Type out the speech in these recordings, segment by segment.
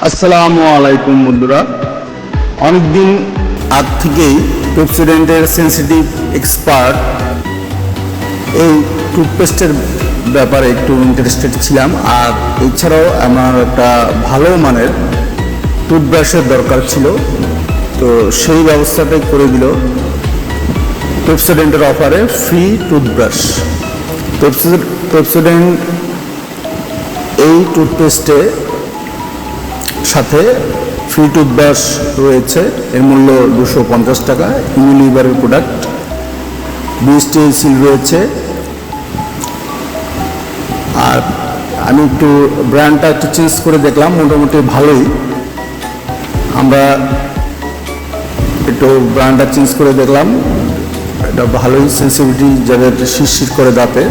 আসসালামু আলাইকুম বন্ধুরা। অনেকদিন আগ থেকেই পেপসোডেন্টের সেন্সিটিভ এক্সপার্ট এই টুথপেস্টের ব্যাপারে একটু ইন্টারেস্টেড ছিলাম। আর এছাড়াও আমার একটা ভালো মানের টুথব্রাশের দরকার ছিল, তো সেই ব্যবস্থাটাই করে দিল পেপসোডেন্টের অফারে ফ্রি টুথব্রাশ। পেপসোডেন্ট এই টুথপেস্টে সাথে ফ্রি টুথব্রাশ রয়েছে। এর মূল্য 250 টাকা। ইউনিলিভারের প্রোডাক্ট, বিএসটি সিল রয়েছে। আর আমি একটু ব্র্যান্ডটা একটু চেঞ্জ করে দেখলাম, মোটামুটি ভালোই। আমরা একটু ব্র্যান্ডটা চেঞ্জ করে দেখলাম, এটা ভালোই। সেন্সিটিভিটি যাদের শিরশির করে দাঁতে,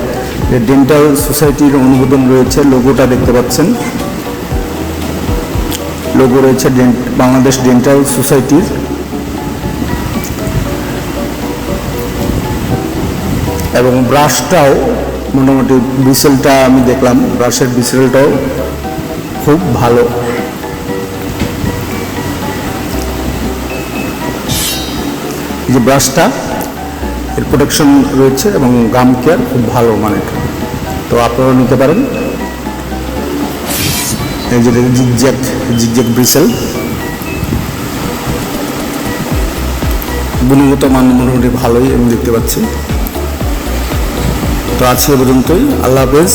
ডেন্টাল সোসাইটির অনুমোদন রয়েছে। লোগোটা দেখতে পাচ্ছেন, লোগো রয়েছে বাংলাদেশ ডেন্টাল সোসাইটির। এবং ব্রাশটাও মোটামুটি, ব্রিসেলটা আমি দেখলাম, ব্রাশের ব্রিসেলটাও খুব ভালো। এই যে ব্রাশটা, এর প্রোটেকশন রয়েছে এবং গাম কেয়ার খুব ভালো মানের, তো আপনারা নিতে পারেন। এই যে জিগজ্যাগ জিগজ্যাগ ব্রিসেল, গুণগত মান মোটামুটি ভালোই আমি দেখতে পাচ্ছি। তো আজকে পর্যন্তই, আল্লাহ হাফেজ।